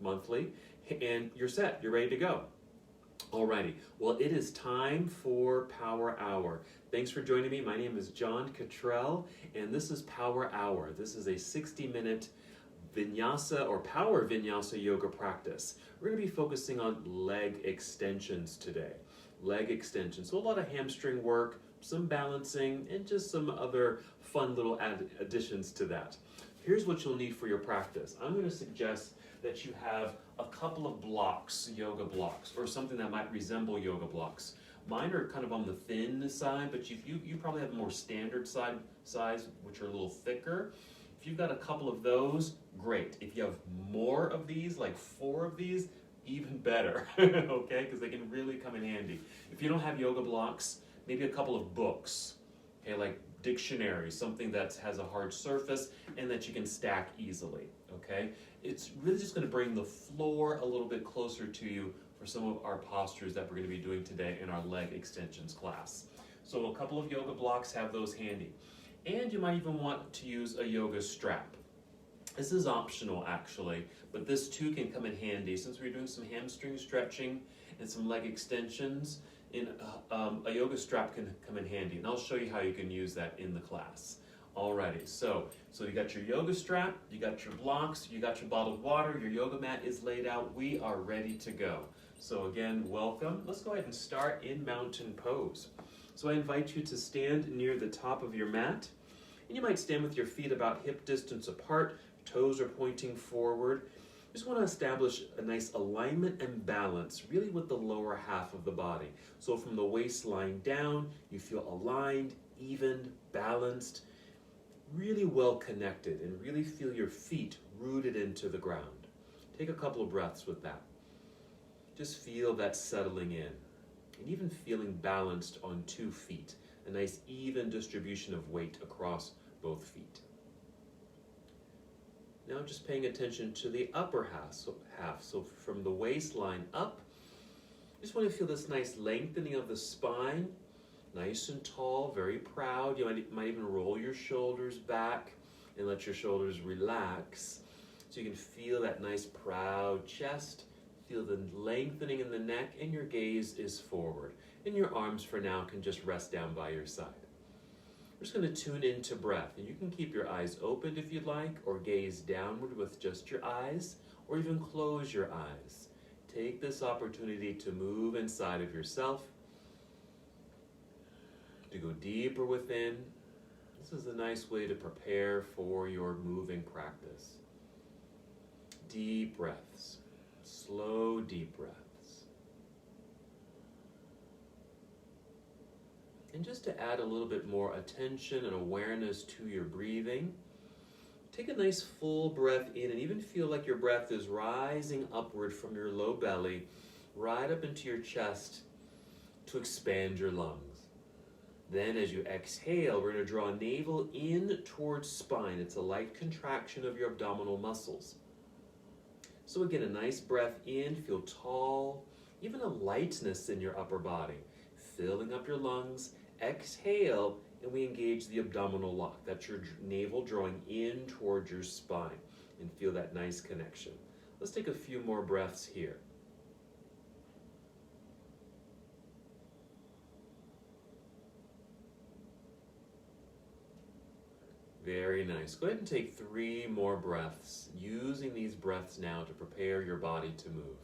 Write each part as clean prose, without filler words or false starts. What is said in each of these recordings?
monthly, and you're set. You're ready to go. Alrighty, well, it is time for Power Hour. Thanks for joining me. My name is John Cottrell, and this is Power Hour. This is a 60-minute vinyasa or power vinyasa yoga practice. We're going to be focusing on leg extensions today. Leg extensions, so a lot of hamstring work, some balancing, and just some other fun little additions to that. Here's what you'll need for your practice. I'm going to suggest that you have a couple of blocks, yoga blocks, or something that might resemble yoga blocks. Mine are kind of on the thin side, but you probably have a more standard size, which are a little thicker. If you've got a couple of those, great. If you have more of these, like 4 of these, even better, okay? Because they can really come in handy. If you don't have yoga blocks, maybe a couple of books, okay, like dictionaries, something that has a hard surface and that you can stack easily, okay? It's really just going to bring the floor a little bit closer to you for some of our postures that we're going to be doing today in our leg extensions class. So a couple of yoga blocks, have those handy. And you might even want to use a yoga strap. This is optional actually, but this too can come in handy since we're doing some hamstring stretching and some leg extensions. A yoga strap can come in handy, and I'll show you how you can use that in the class. Alrighty, so you got your yoga strap, you got your blocks, you got your bottled water, your yoga mat is laid out. We are ready to go. So again, welcome. Let's go ahead and start in mountain pose. So I invite you to stand near the top of your mat, and you might stand with your feet about hip distance apart, toes are pointing forward. You just want to establish a nice alignment and balance, really with the lower half of the body. So from the waistline down, you feel aligned, even, balanced, really well connected, and really feel your feet rooted into the ground. Take a couple of breaths with that. Just feel that settling in, and even feeling balanced on 2 feet, a nice even distribution of weight across both feet. Now just paying attention to the upper half. So from the waistline up, you just want to feel this nice lengthening of the spine, nice and tall, very proud. You might even roll your shoulders back and let your shoulders relax. So you can feel that nice proud chest, feel the lengthening in the neck, and your gaze is forward. And your arms for now can just rest down by your side. We're just going to tune into breath, and you can keep your eyes open if you'd like, or gaze downward with just your eyes, or even close your eyes. Take this opportunity to move inside of yourself, to go deeper within. This is a nice way to prepare for your moving practice. Deep breaths, slow deep breaths. And just to add a little bit more attention and awareness to your breathing, take a nice full breath in and even feel like your breath is rising upward from your low belly, right up into your chest to expand your lungs. Then as you exhale, we're going to draw navel in towards spine. It's a light contraction of your abdominal muscles. So again, a nice breath in, feel tall, even a lightness in your upper body, filling up your lungs. Exhale, and we engage the abdominal lock. That's your navel drawing in towards your spine, and feel that nice connection. Let's take a few more breaths here. Very nice. Go ahead and take 3 more breaths, using these breaths now to prepare your body to move.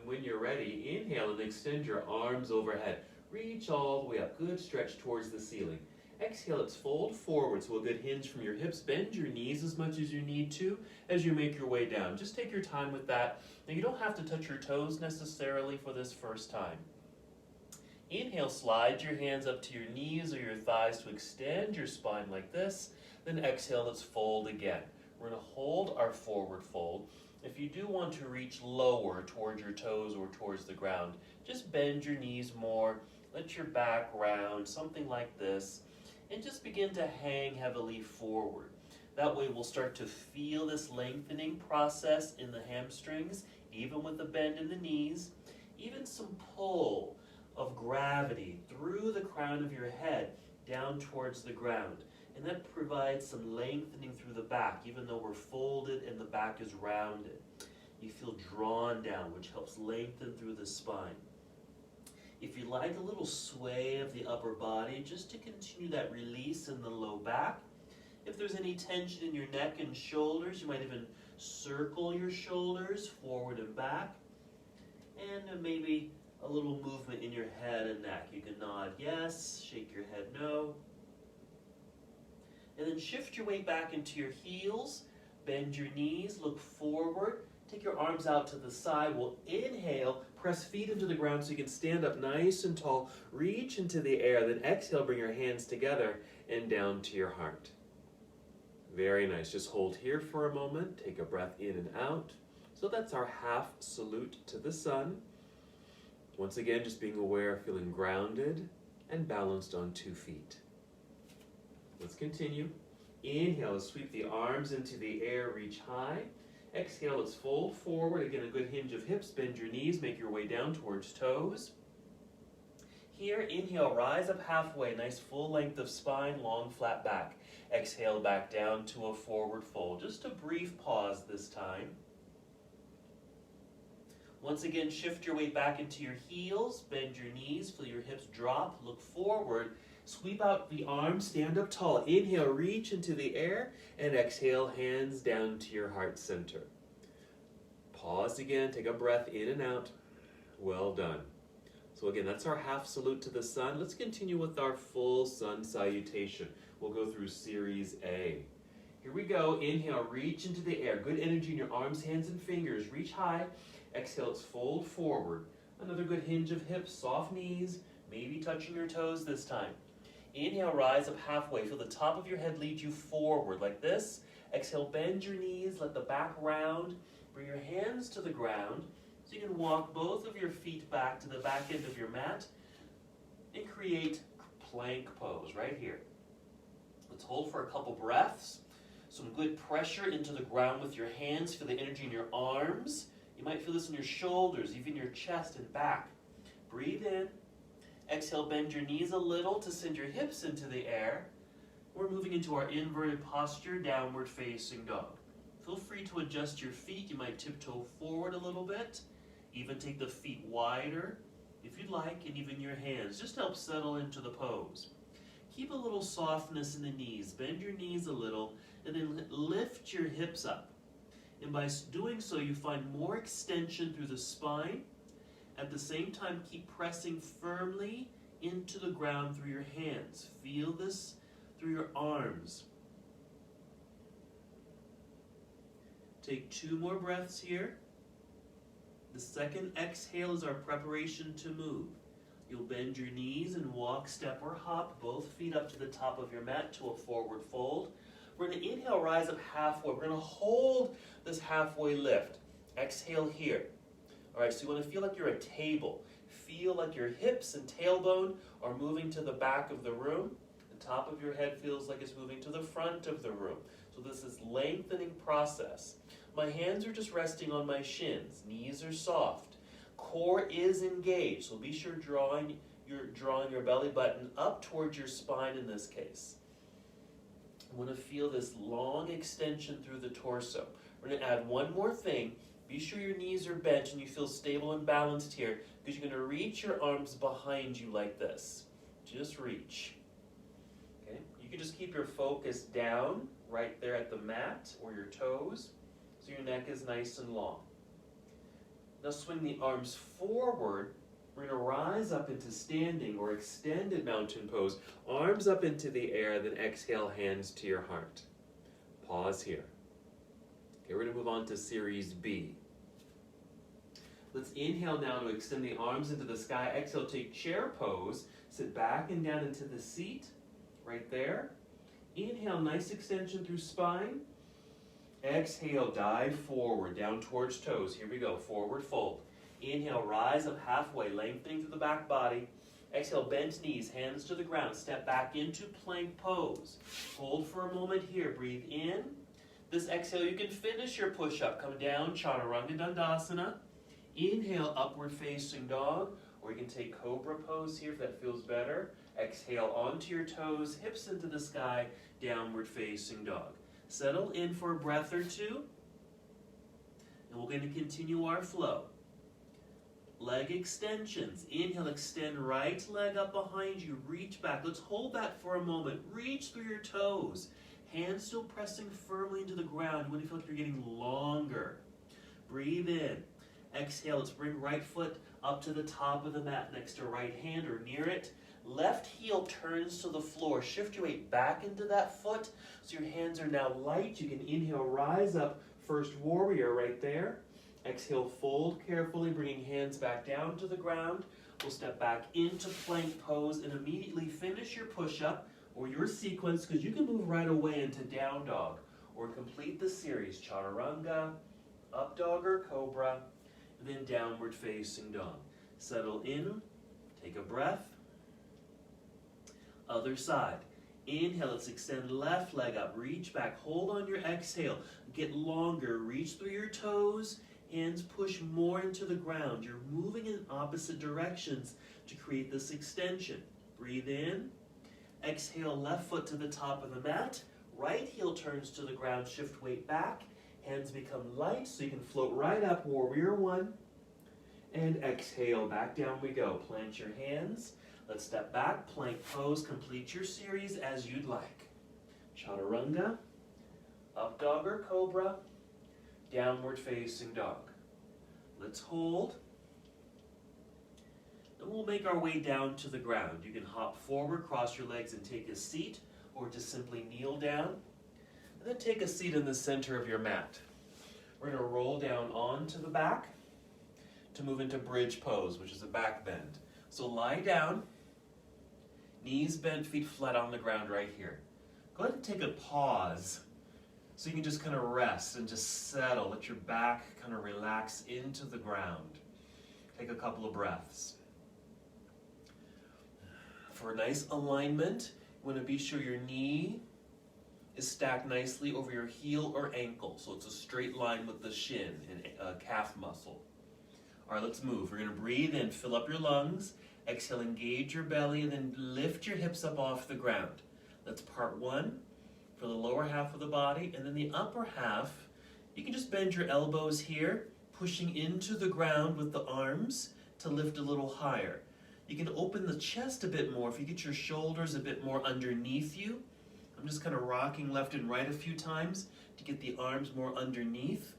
When you're ready, inhale and extend your arms overhead. Reach all the way up. Good stretch towards the ceiling. Exhale, let's fold forward, so a good hinge from your hips. Bend your knees as much as you need to as you make your way down. Just take your time with that. Now you don't have to touch your toes necessarily for this first time. Inhale, slide your hands up to your knees or your thighs to extend your spine like this. Then exhale, let's fold again. We're going to hold our forward fold. If you do want to reach lower towards your toes or towards the ground, just bend your knees more, let your back round, something like this, and just begin to hang heavily forward. That way we'll start to feel this lengthening process in the hamstrings, even with the bend in the knees, even some pull, of gravity through the crown of your head down towards the ground. And that provides some lengthening through the back, even though we're folded and the back is rounded. You feel drawn down, which helps lengthen through the spine. If you like a little sway of the upper body, just to continue that release in the low back. If there's any tension in your neck and shoulders, you might even circle your shoulders forward and back. And maybe a little movement in your head and neck. You can nod yes, shake your head no. And then shift your weight back into your heels, bend your knees, look forward, take your arms out to the side. We'll inhale, press feet into the ground so you can stand up nice and tall, reach into the air, then exhale, bring your hands together and down to your heart. Very nice, just hold here for a moment, take a breath in and out. So that's our half salute to the sun. Once again, just being aware, feeling grounded and balanced on 2 feet. Let's continue. Inhale, let's sweep the arms into the air, reach high. Exhale, let's fold forward. Again, a good hinge of hips, bend your knees, make your way down towards toes. Here, inhale, rise up halfway, nice full length of spine, long flat back. Exhale back down to a forward fold. Just a brief pause this time. Once again, shift your weight back into your heels, bend your knees, feel your hips drop, look forward. Sweep out the arms, stand up tall. Inhale, reach into the air, and exhale, hands down to your heart center. Pause again, take a breath in and out. Well done. So again, that's our half salute to the sun. Let's continue with our full sun salutation. We'll go through series A. Here we go. Inhale, reach into the air. Good energy in your arms, hands, and fingers. Reach high. Exhale, let's fold forward. Another good hinge of hips, soft knees, maybe touching your toes this time. Inhale, rise up halfway. Feel the top of your head lead you forward like this. Exhale, bend your knees, let the back round. Bring your hands to the ground so you can walk both of your feet back to the back end of your mat and create plank pose right here. Let's hold for a couple breaths. Some good pressure into the ground with your hands. Feel the energy in your arms. You might feel this in your shoulders, even your chest and back. Breathe in. Exhale, bend your knees a little to send your hips into the air. We're moving into our inverted posture, downward facing dog. Feel free to adjust your feet. You might tiptoe forward a little bit. Even take the feet wider if you'd like, and even your hands. Just help settle into the pose. Keep a little softness in the knees. Bend your knees a little, and then lift your hips up. And by doing so, you find more extension through the spine. At the same time, keep pressing firmly into the ground through your hands. Feel this through your arms. Take 2 more breaths here. The second exhale is our preparation to move. You'll bend your knees and walk, step, or hop both feet up to the top of your mat to a forward fold. We're going to inhale, rise up halfway. We're going to hold this halfway lift. Exhale here. All right, so you want to feel like you're a table. Feel like your hips and tailbone are moving to the back of the room. The top of your head feels like it's moving to the front of the room. So this is lengthening process. My hands are just resting on my shins. Knees are soft. Core is engaged, so be sure drawing your belly button up towards your spine in this case. I want to feel this long extension through the torso. We're going to add one more thing. Be sure your knees are bent and you feel stable and balanced here, because you're going to reach your arms behind you like this. Just reach. Okay? You can just keep your focus down right there at the mat or your toes, so your neck is nice and long. Now swing the arms forward. We're going to rise up into standing or extended mountain pose. Arms up into the air, then exhale, hands to your heart. Pause here. Okay, we're going to move on to series B. Let's inhale now to extend the arms into the sky. Exhale, take chair pose. Sit back and down into the seat, right there. Inhale, nice extension through spine. Exhale, dive forward, down towards toes. Here we go, forward fold. Inhale, rise up halfway, lengthening through the back body. Exhale, bent knees, hands to the ground. Step back into plank pose. Hold for a moment here. Breathe in. This exhale, you can finish your push-up. Come down, Chaturanga Dandasana. Inhale, upward facing dog. Or you can take cobra pose here if that feels better. Exhale onto your toes, hips into the sky, downward facing dog. Settle in for a breath or two, and we're going to continue our flow. Leg extensions. Inhale, extend right leg up behind you, reach back. Let's hold that for a moment. Reach through your toes. Hands still pressing firmly into the ground. You want to feel like you're getting longer. Breathe in. Exhale, let's bring right foot up to the top of the mat next to right hand or near it. Left heel turns to the floor. Shift your weight back into that foot so your hands are now light. You can inhale, rise up, first warrior right there. Exhale, fold carefully, bringing hands back down to the ground. We'll step back into plank pose and immediately finish your push-up or your sequence, because you can move right away into down dog or complete the series, chaturanga, up dog or cobra, and then downward facing dog. Settle in, take a breath. Other side. Inhale, let's extend left leg up, reach back, hold on your exhale, get longer, reach through your toes, hands push more into the ground. You're moving in opposite directions to create this extension. Breathe in, exhale, left foot to the top of the mat, right heel turns to the ground, shift weight back, hands become light so you can float right up, warrior one, and exhale, back down we go. Plant your hands. Let's step back, plank pose, complete your series as you'd like. Chaturanga, up dog or cobra, downward facing dog. Let's hold. Then we'll make our way down to the ground. You can hop forward, cross your legs and take a seat, or just simply kneel down. And then take a seat in the center of your mat. We're going to roll down onto the back to move into bridge pose, which is a back bend. So lie down, knees bent, feet flat on the ground right here. Go ahead and take a pause so you can just kind of rest and just settle. Let your back kind of relax into the ground. Take a couple of breaths. For a nice alignment, you want to be sure your knee is stacked nicely over your heel or ankle, so it's a straight line with the shin and calf muscle. All right, let's move. We're going to breathe in, fill up your lungs. Exhale, engage your belly, and then lift your hips up off the ground. That's part one for the lower half of the body. And then the upper half, you can just bend your elbows here, pushing into the ground with the arms to lift a little higher. You can open the chest a bit more if you get your shoulders a bit more underneath you. I'm just kind of rocking left and right a few times to get the arms more underneath.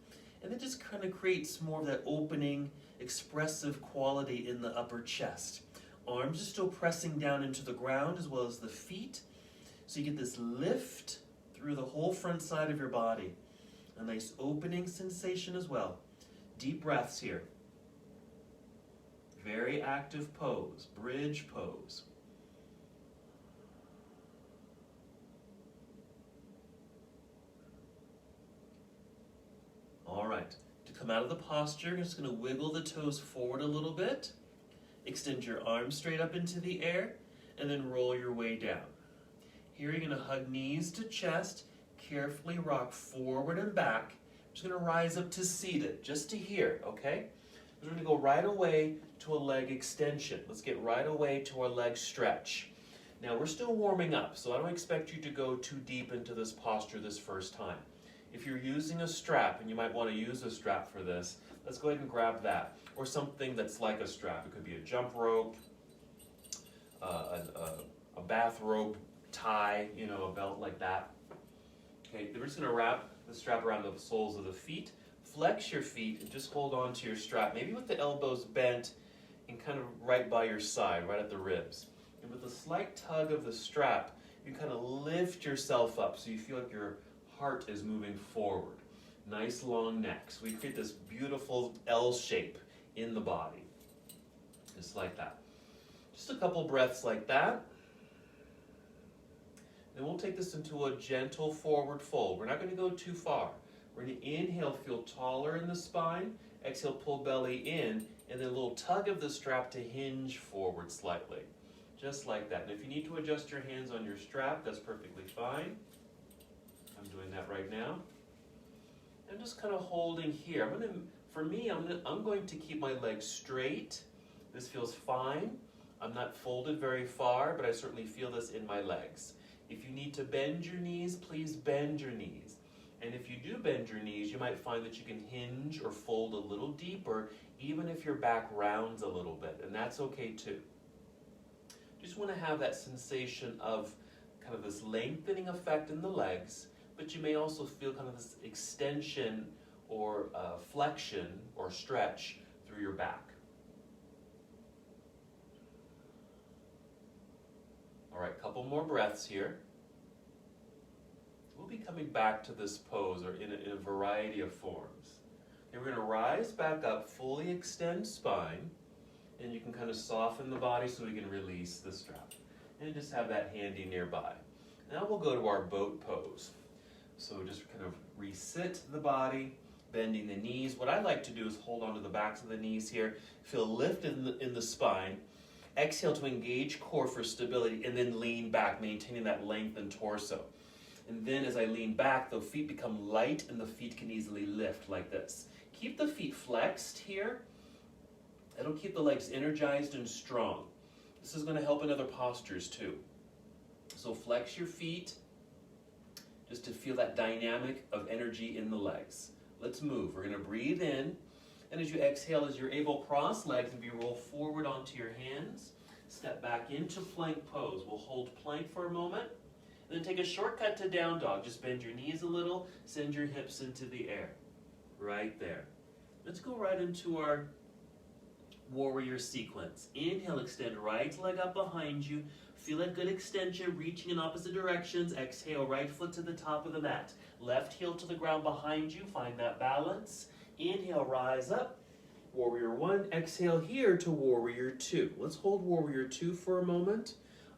And it just kind of creates more of that opening, expressive quality in the upper chest. Arms are still pressing down into the ground as well as the feet. So you get this lift through the whole front side of your body. A nice opening sensation as well. Deep breaths here. Very active pose, bridge pose. All right, to come out of the posture, you're just going to wiggle the toes forward a little bit. Extend your arms straight up into the air, and then roll your way down. Here you're going to hug knees to chest, carefully rock forward and back. I'm just going to rise up to seated, just to here, okay? We're going to go right away to a leg extension. Let's get right away to our leg stretch. Now we're still warming up, so I don't expect you to go too deep into this posture this first time. If you're using a strap, and you might want to use a strap for this, let's go ahead and grab that. Or something that's like a strap. It could be a jump rope, a bathrobe tie, you know, a belt like that. Okay, we're just going to wrap the strap around the soles of the feet. Flex your feet and just hold on to your strap, maybe with the elbows bent and kind of right by your side, right at the ribs. And with a slight tug of the strap, you kind of lift yourself up so you feel like your heart is moving forward. Nice long neck. So we create this beautiful L shape in the body. Just like that. Just a couple breaths like that. Then we'll take this into a gentle forward fold. We're not going to go too far. We're going to inhale, feel taller in the spine. Exhale, pull belly in. And then a little tug of the strap to hinge forward slightly. Just like that. And if you need to adjust your hands on your strap, that's perfectly fine. I'm doing that right now. I'm just kind of holding here. I'm going to keep my legs straight This feels fine. I'm not folded very far, but I certainly feel this in my legs. If you need to bend your knees, please bend your knees. And if you do bend your knees, you might find that you can hinge or fold a little deeper, even if your back rounds a little bit, and that's okay too. Just want to have that sensation of kind of this lengthening effect in the legs, but you may also feel kind of this extension or flexion or stretch through your back. All right, couple more breaths here. We'll be coming back to this pose or in a variety of forms. And we're going to rise back up, fully extend spine, and you can kind of soften the body so we can release the strap. And just have that handy nearby. Now we'll go to our boat pose. So just kind of resit the body, bending the knees. What I like to do is hold onto the backs of the knees here, feel lift in the spine. Exhale to engage core for stability, and then lean back, maintaining that lengthened torso. And then as I lean back, the feet become light and the feet can easily lift like this. Keep the feet flexed here. It'll keep the legs energized and strong. This is going to help in other postures too. So flex your feet just to feel that dynamic of energy in the legs. Let's move. We're going to breathe in. And as you exhale, as you're able, cross legs and roll forward onto your hands. Step back into plank pose. We'll hold plank for a moment. And then take a shortcut to down dog. Just bend your knees a little. Send your hips into the air. Right there. Let's go right into our warrior sequence. Inhale, extend right leg up behind you. Feel that good extension, reaching in opposite directions. Exhale, right foot to the top of the mat. Left heel to the ground behind you. Find that balance. Inhale, rise up. Warrior 1. Exhale here to Warrior 2. Let's hold Warrior 2 for a moment.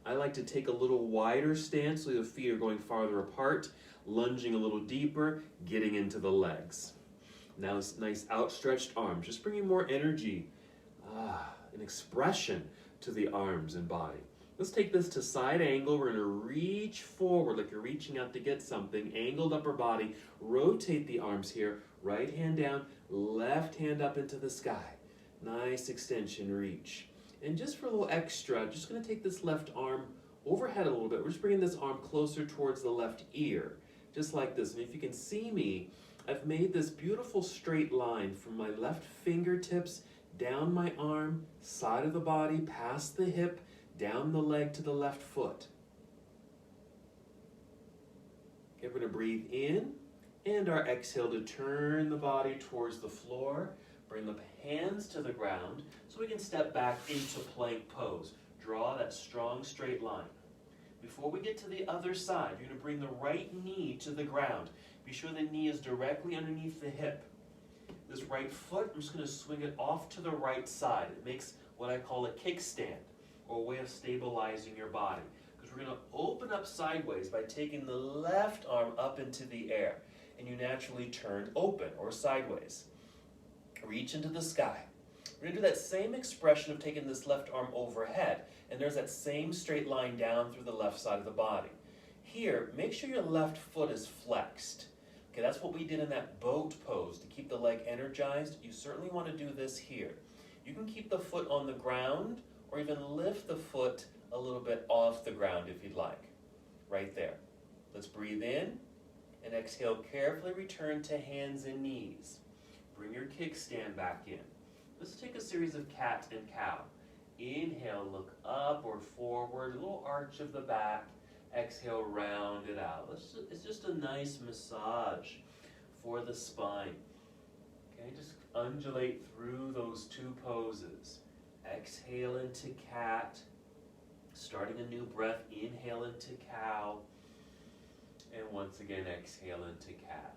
I like to take a little wider stance so the feet are going farther apart, lunging a little deeper, getting into the legs. Now this nice outstretched arms, just bringing more energy, an expression to the arms and body. Let's take this to side angle. We're going to reach forward like you're reaching out to get something. Angled upper body. Rotate the arms here. Right hand down, left hand up into the sky. Nice extension, reach. And just for a little extra, just going to take this left arm overhead a little bit. We're just bringing this arm closer towards the left ear, just like this. And if you can see me, I've made this beautiful straight line from my left fingertips down my arm, side of the body, past the hip, down the leg to the left foot. Okay, we're going to breathe in, and our exhale to turn the body towards the floor. Bring the hands to the ground so we can step back into plank pose. Draw that strong straight line. Before we get to the other side, you're going to bring the right knee to the ground. Be sure the knee is directly underneath the hip. This right foot, I'm just going to swing it off to the right side. It makes what I call a kickstand, or a way of stabilizing your body. Because we're going to open up sideways by taking the left arm up into the air. And you naturally turn open or sideways. Reach into the sky. We're going to do that same expression of taking this left arm overhead. And there's that same straight line down through the left side of the body. Here, make sure your left foot is flexed. Okay, that's what we did in that boat pose to keep the leg energized. You certainly want to do this here. You can keep the foot on the ground or even lift the foot a little bit off the ground if you'd like. Right there. Let's breathe in and exhale. Carefully return to hands and knees. Bring your kickstand back in. Let's take a series of cat and cow. Inhale, look up or forward, a little arch of the back. Exhale, round it out. It's just a nice massage for the spine. Okay, just undulate through those two poses. Exhale into cat. Starting a new breath, inhale into cow. And once again, exhale into cat.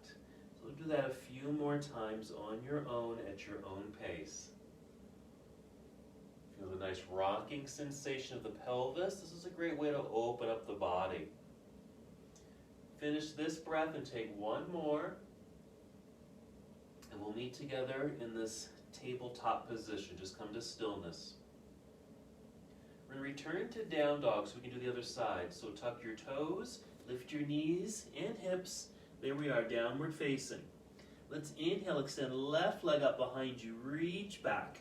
So do that a few more times on your own at your own pace. Feel the nice rocking sensation of the pelvis. This is a great way to open up the body. Finish this breath and take one more. And we'll meet together in this tabletop position. Just come to stillness. We're going to return to down dog so we can do the other side. So tuck your toes, lift your knees and hips. There we are, downward facing. Let's inhale, extend left leg up behind you. Reach back.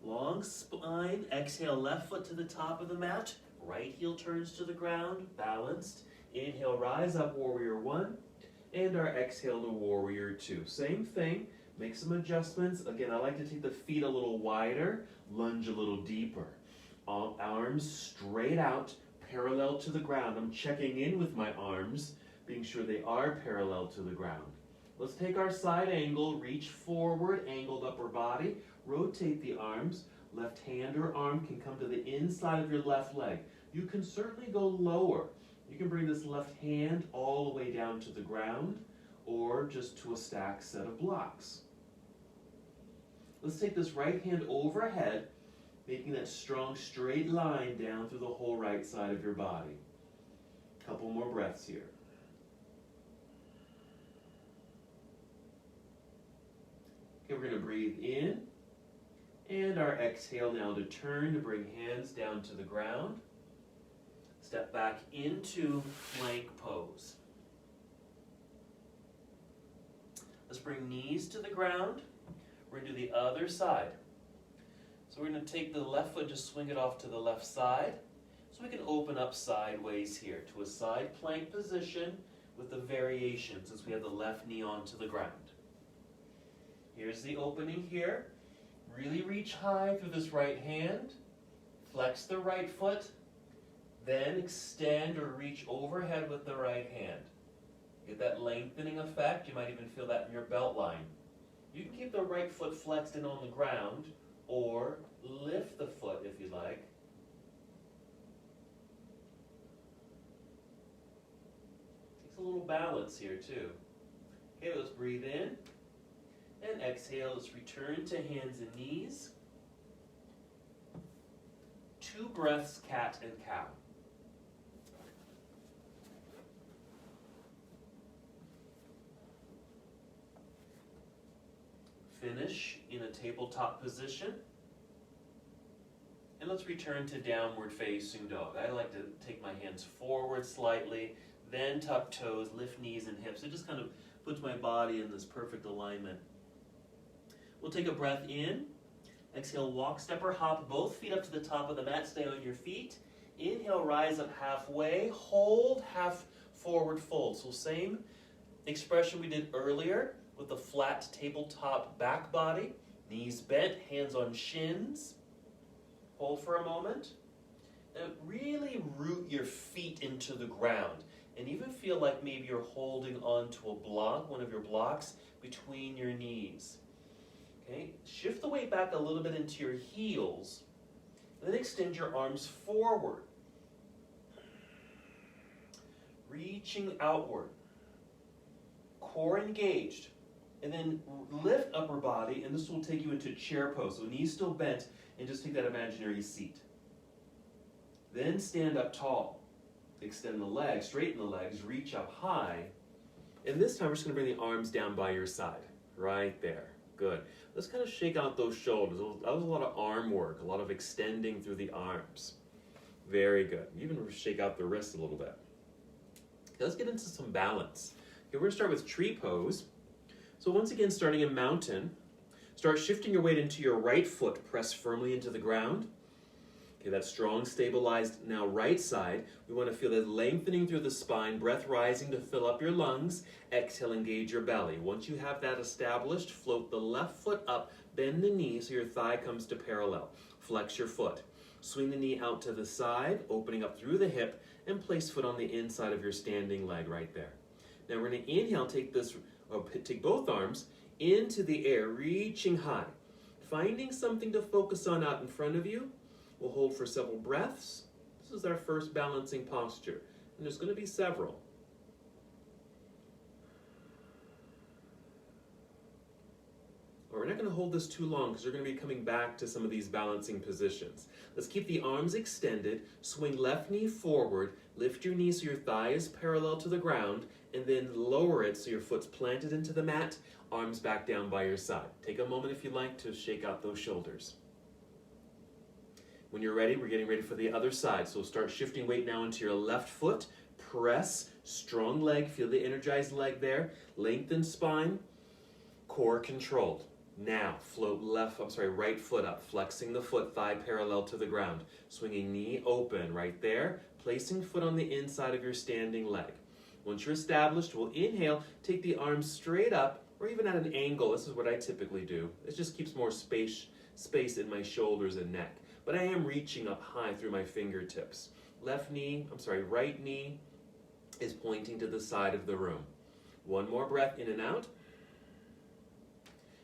Long spine. Exhale, left foot to the top of the mat. Right heel turns to the ground, balanced. Inhale, rise up, warrior one. And our exhale to warrior two. Same thing, make some adjustments. Again, I like to take the feet a little wider, lunge a little deeper. Arms straight out, parallel to the ground. I'm checking in with my arms, being sure they are parallel to the ground. Let's take our side angle, reach forward, angled upper body, rotate the arms. Left hand or arm can come to the inside of your left leg. You can certainly go lower. You can bring this left hand all the way down to the ground or just to a stacked set of blocks. Let's take this right hand overhead, making that strong straight line down through the whole right side of your body. Couple more breaths here. Okay, we're going to breathe in, and our exhale now to turn to bring hands down to the ground. Step back into plank pose. Let's bring knees to the ground. We're going to do the other side. So we're going to take the left foot, just swing it off to the left side. So we can open up sideways here to a side plank position with the variation since we have the left knee onto the ground. Here's the opening here. Really reach high through this right hand. Flex the right foot. Then extend or reach overhead with the right hand. Get that lengthening effect. You might even feel that in your belt line. You can keep the right foot flexed and on the ground, or lift the foot if you like. Takes a little balance here too. Okay, let's breathe in. And exhale, let's return to hands and knees. 2 breaths, cat and cow. Finish in a tabletop position. And let's return to downward facing dog. I like to take my hands forward slightly, then tuck toes, lift knees and hips. It just kind of puts my body in this perfect alignment. We'll take a breath in. Exhale, walk, step, or hop, both feet up to the top of the mat. Stay on your feet. Inhale, rise up halfway. Hold, half forward fold. So same expression we did earlier with the flat tabletop back body. Knees bent, hands on shins. Hold for a moment. And really root your feet into the ground. And even feel like maybe you're holding onto a block, one of your blocks, between your knees. Okay, shift the weight back a little bit into your heels, and then extend your arms forward, reaching outward, core engaged, and then lift upper body, and this will take you into chair pose, so knees still bent, and just take that imaginary seat. Then stand up tall, extend the legs, straighten the legs, reach up high, and this time we're just going to bring the arms down by your side, right there. Good. Let's kind of shake out those shoulders. That was a lot of arm work, a lot of extending through the arms. Very good. Even shake out the wrists a little bit. Let's get into some balance. Okay, we're going to start with tree pose. So once again, starting in mountain, start shifting your weight into your right foot. Press firmly into the ground. Okay, that strong, stabilized, now right side. We want to feel that lengthening through the spine, breath rising to fill up your lungs. Exhale, engage your belly. Once you have that established, float the left foot up, bend the knee so your thigh comes to parallel. Flex your foot. Swing the knee out to the side, opening up through the hip, and place foot on the inside of your standing leg right there. Now we're going to inhale, take both arms into the air, reaching high. Finding something to focus on out in front of you. We'll hold for several breaths. This is our first balancing posture, and there's going to be several. We're not going to hold this too long because we're going to be coming back to some of these balancing positions. Let's keep the arms extended, swing left knee forward, lift your knee so your thigh is parallel to the ground, and then lower it so your foot's planted into the mat, arms back down by your side. Take a moment if you like to shake out those shoulders. When you're ready, we're getting ready for the other side. So start shifting weight now into your left foot. Press, strong leg, feel the energized leg there. Lengthen spine, core controlled. Now, float right foot up, flexing the foot, thigh parallel to the ground. Swinging knee open right there, placing foot on the inside of your standing leg. Once you're established, we'll inhale, take the arms straight up, or even at an angle. This is what I typically do. It just keeps more space in my shoulders and neck. But I am reaching up high through my fingertips. Right knee is pointing to the side of the room. One more breath in and out.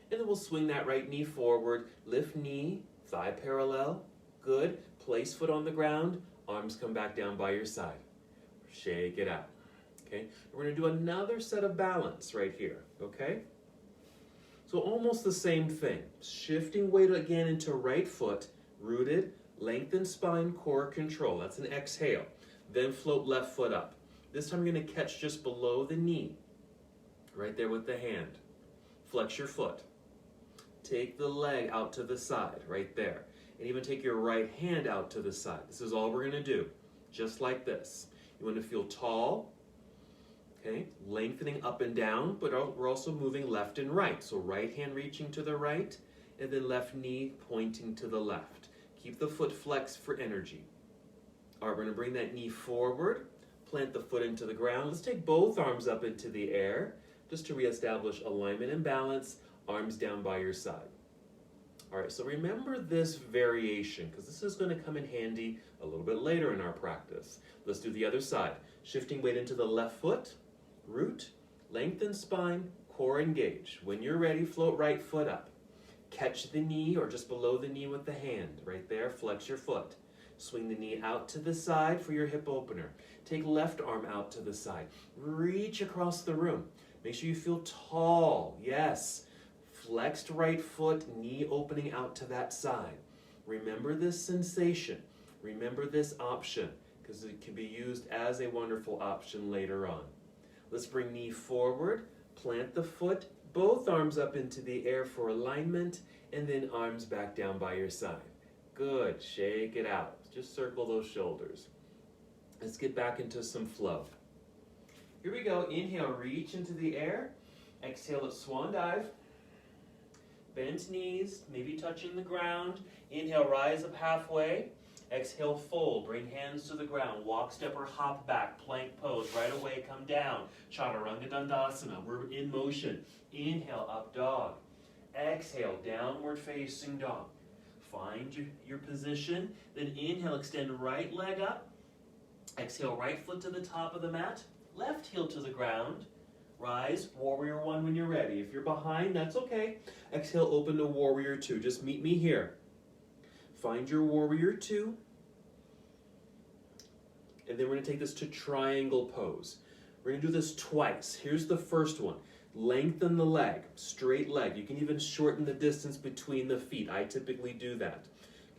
And then we'll swing that right knee forward. Lift knee, thigh parallel. Good. Place foot on the ground. Arms come back down by your side. Shake it out. Okay? We're going to do another set of balance right here. Okay? So almost the same thing. Shifting weight again into right foot. Rooted. Lengthen spine, core control. That's an exhale. Then float left foot up. This time you're going to catch just below the knee. Right there with the hand. Flex your foot. Take the leg out to the side, right there. And even take your right hand out to the side. This is all we're going to do. Just like this. You want to feel tall. Okay, lengthening up and down, but we're also moving left and right. So right hand reaching to the right, and then left knee pointing to the left. Keep the foot flexed for energy. All right, we're going to bring that knee forward, plant the foot into the ground. Let's take both arms up into the air, just to reestablish alignment and balance, arms down by your side. All right, so remember this variation, because this is going to come in handy a little bit later in our practice. Let's do the other side. Shifting weight into the left foot, root, lengthen spine, core engage. When you're ready, float right foot up. Catch the knee or just below the knee with the hand. Right there, flex your foot. Swing the knee out to the side for your hip opener. Take left arm out to the side. Reach across the room. Make sure you feel tall. Yes. Flexed right foot, knee opening out to that side. Remember this sensation. Remember this option, because it can be used as a wonderful option later on. Let's bring knee forward, plant the foot, both arms up into the air for alignment, and then arms back down by your side. Good, shake it out. Just circle those shoulders. Let's get back into some flow. Here we go, inhale, reach into the air. Exhale, at swan dive. Bent knees, maybe touching the ground. Inhale, rise up halfway. Exhale, fold. Bring hands to the ground. Walk, step, or hop back. Plank pose. Right away, come down. Chaturanga Dandasana. We're in motion. Inhale, up dog. Exhale, downward facing dog. Find your position. Then inhale, extend right leg up. Exhale, right foot to the top of the mat. Left heel to the ground. Rise, warrior one when you're ready. If you're behind, that's okay. Exhale, open to warrior two. Just meet me here. Find your warrior two. And then we're going to take this to triangle pose. We're going to do this twice. Here's the first one. Lengthen the leg, straight leg. You can even shorten the distance between the feet. I typically do that.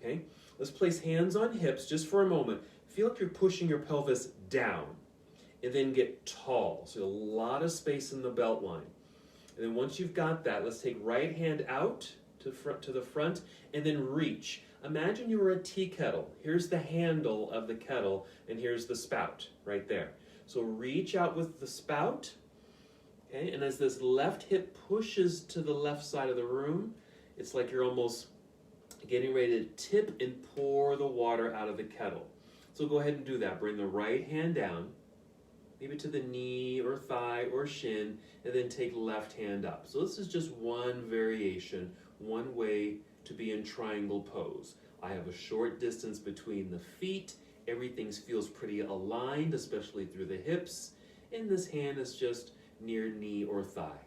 Okay? Let's place hands on hips just for a moment. Feel like you're pushing your pelvis down. And then get tall. So a lot of space in the belt line. And then once you've got that, let's take right hand out to the front and then reach. Imagine you were a tea kettle. Here's the handle of the kettle and here's the spout right there. So reach out with the spout. Okay, and as this left hip pushes to the left side of the room, it's like you're almost getting ready to tip and pour the water out of the kettle. So go ahead and do that. Bring the right hand down, maybe to the knee or thigh or shin, and then take left hand up. So this is just one variation, one way to be in triangle pose. I have a short distance between the feet. Everything feels pretty aligned, especially through the hips. And this hand is just near knee or thigh.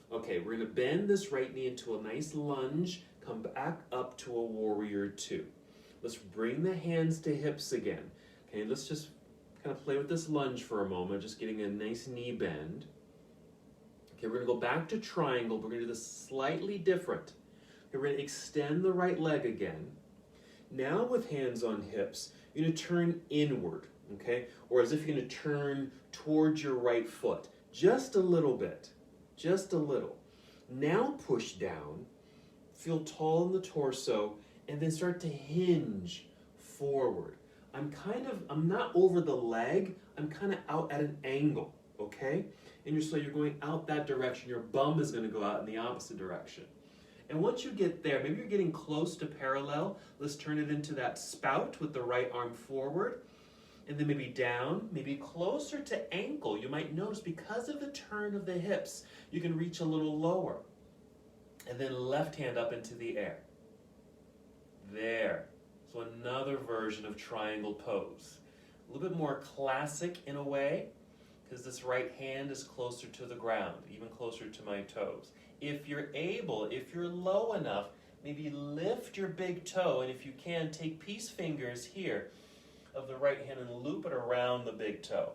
Okay, we're gonna bend this right knee into a nice lunge, come back up to a warrior two. Let's bring the hands to hips again. Okay, let's just kind of play with this lunge for a moment, just getting a nice knee bend. Okay, we're gonna go back to triangle. We're gonna do this slightly different. Okay, we're gonna extend the right leg again. Now with hands on hips, you're gonna turn inward, okay? Or as if you're gonna turn towards your right foot. Just a little bit, just a little. Now push down, feel tall in the torso, and then start to hinge forward. I'm not over the leg, I'm kind of out at an angle, okay? And so you're going out that direction, your bum is gonna go out in the opposite direction. And once you get there, maybe you're getting close to parallel. Let's turn it into that spout with the right arm forward. And then maybe down, maybe closer to ankle. You might notice because of the turn of the hips, you can reach a little lower. And then left hand up into the air. There. So another version of triangle pose. A little bit more classic in a way, because this right hand is closer to the ground, even closer to my toes. If you're able, if you're low enough, maybe lift your big toe, and if you can, take peace fingers here of the right hand and loop it around the big toe.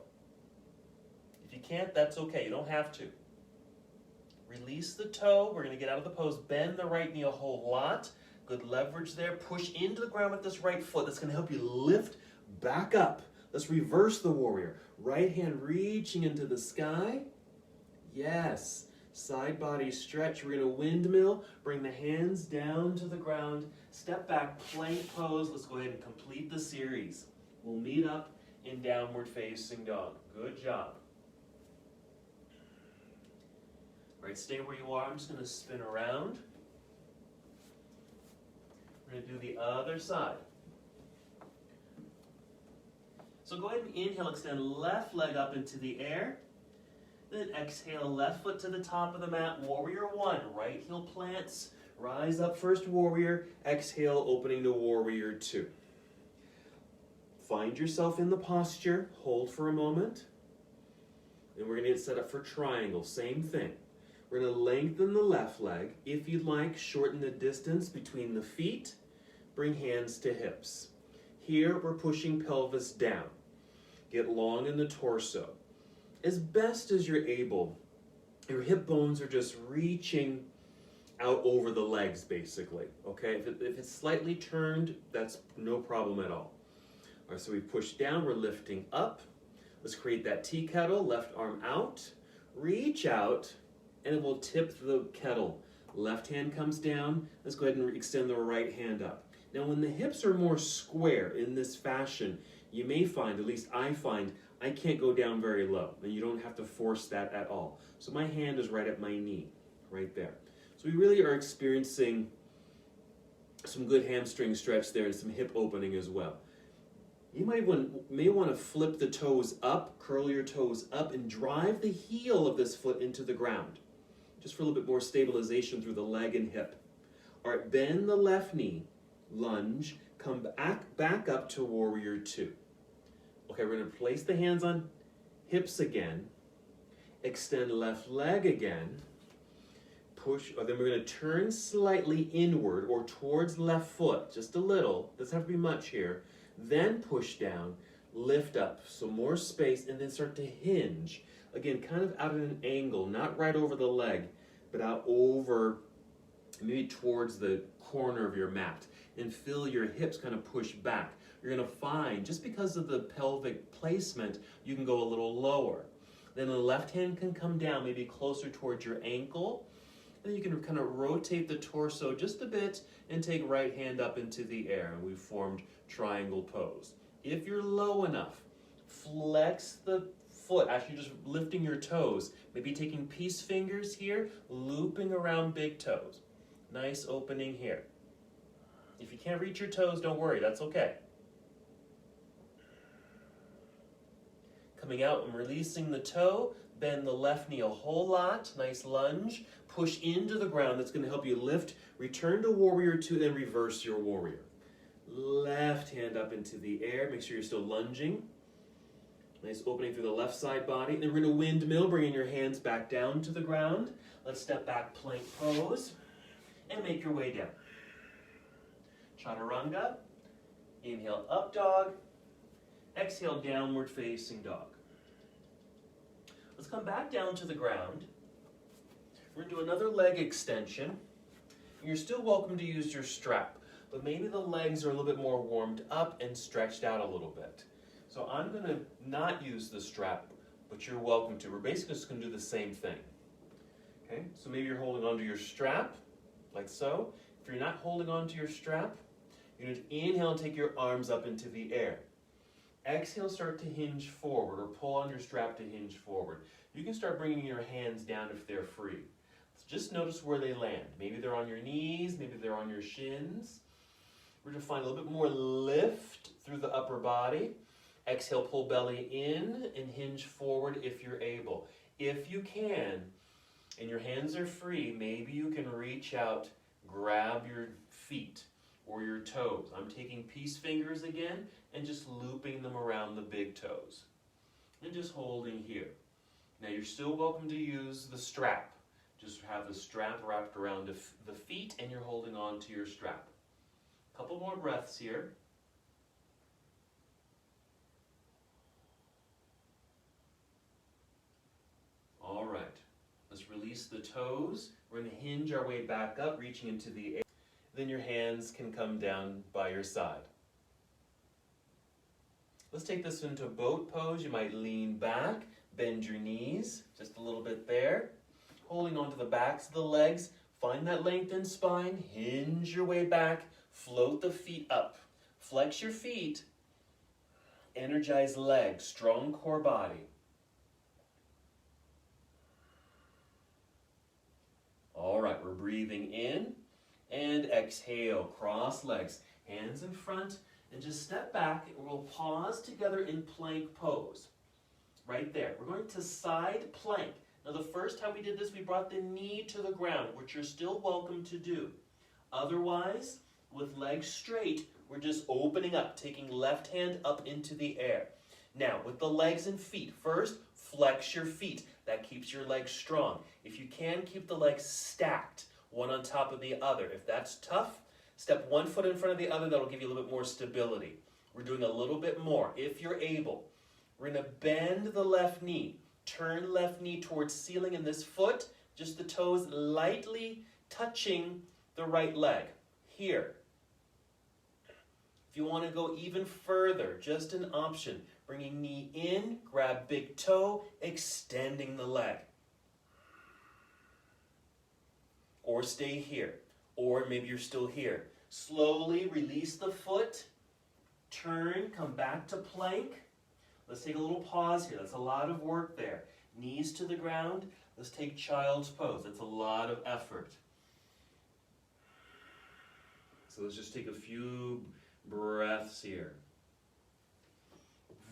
If you can't, that's okay. You don't have to. Release the toe. We're going to get out of the pose. Bend the right knee a whole lot. Good leverage there. Push into the ground with this right foot. That's going to help you lift back up. Let's reverse the warrior. Right hand reaching into the sky. Yes. Side body stretch. We're going to windmill. Bring the hands down to the ground. Step back, plank pose. Let's go ahead and complete the series. We'll meet up in downward facing dog. Good job. All right, stay where you are. I'm just going to spin around. We're going to do the other side. So go ahead and inhale, extend left leg up into the air. Then exhale, left foot to the top of the mat, warrior one. Right heel plants, rise up first warrior, exhale, opening to warrior two. Find yourself in the posture, hold for a moment. And we're going to get set up for triangle, same thing. We're going to lengthen the left leg. If you'd like, shorten the distance between the feet. Bring hands to hips. Here, we're pushing pelvis down. Get long in the torso. As best as you're able, your hip bones are just reaching out over the legs, basically. Okay? If it's slightly turned, that's no problem at all. All right, so we push down, we're lifting up. Let's create that tea kettle, left arm out. Reach out, and it will tip the kettle. Left hand comes down. Let's go ahead and extend the right hand up. Now, when the hips are more square in this fashion, you may find, at least I find, I can't go down very low, and you don't have to force that at all. So my hand is right at my knee, right there. So we really are experiencing some good hamstring stretch there and some hip opening as well. You may want to flip the toes up, curl your toes up, and drive the heel of this foot into the ground, just for a little bit more stabilization through the leg and hip. All right, bend the left knee, lunge, come back up to warrior two. Okay, we're going to place the hands on hips again, extend left leg again, push, or then we're going to turn slightly inward or towards left foot, just a little, doesn't have to be much here, then push down, lift up, so more space, and then start to hinge. Again, kind of out at an angle, not right over the leg, but out over, maybe towards the corner of your mat, and feel your hips kind of push back. You're going to find, just because of the pelvic placement, you can go a little lower. Then the left hand can come down, maybe closer towards your ankle. And then you can kind of rotate the torso just a bit and take right hand up into the air. And we've formed triangle pose. If you're low enough, flex the foot, actually just lifting your toes. Maybe taking peace fingers here, looping around big toes. Nice opening here. If you can't reach your toes, don't worry, that's okay. Coming out and releasing the toe, bend the left knee a whole lot, nice lunge, push into the ground, that's going to help you lift, return to warrior two, then reverse your warrior. Left hand up into the air, make sure you're still lunging. Nice opening through the left side body. Then we're going to windmill, bringing your hands back down to the ground. Let's step back, plank pose, and make your way down. Chaturanga, inhale up dog, exhale downward facing dog. Let's come back down to the ground. We're going to do another leg extension. You're still welcome to use your strap, but maybe the legs are a little bit more warmed up and stretched out a little bit. So I'm going to not use the strap, but you're welcome to. We're basically just going to do the same thing. Okay, so maybe you're holding onto your strap, like so. If you're not holding onto your strap, you're going to inhale and take your arms up into the air. Exhale, start to hinge forward or pull on your strap to hinge forward. You can start bringing your hands down if they're free. So just notice where they land. Maybe they're on your knees, maybe they're on your shins. We're going to find a little bit more lift through the upper body. Exhale, pull belly in and hinge forward if you're able. If you can, and your hands are free, maybe you can reach out, grab your feet or your toes. I'm taking peace fingers again and just looping them around the big toes. And just holding here. Now you're still welcome to use the strap. Just have the strap wrapped around the feet and you're holding on to your strap. Couple more breaths here. All right, let's release the toes. We're going to hinge our way back up, reaching into the air. Then your hands can come down by your side. Let's take this into boat pose. You might lean back, bend your knees, just a little bit there. Holding onto the backs of the legs. Find that lengthened spine, hinge your way back, float the feet up. Flex your feet, energize legs, strong core body. All right, we're breathing in and exhale, cross legs, hands in front, and just step back and we'll pause together in plank pose. Right there. We're going to side plank. Now the first time we did this, we brought the knee to the ground, which you're still welcome to do. Otherwise, with legs straight, we're just opening up, taking left hand up into the air. Now, with the legs and feet, first, flex your feet. That keeps your legs strong. If you can, keep the legs stacked, one on top of the other. If that's tough, step one foot in front of the other. That'll give you a little bit more stability. We're doing a little bit more, if you're able. We're going to bend the left knee. Turn left knee towards ceiling in this foot, just the toes lightly touching the right leg. Here. If you want to go even further, just an option. Bringing knee in, grab big toe, extending the leg. Or stay here. Or maybe you're still here. Slowly release the foot. Turn, come back to plank. Let's take a little pause here. That's a lot of work there. Knees to the ground. Let's take child's pose. That's a lot of effort. So let's just take a few breaths here.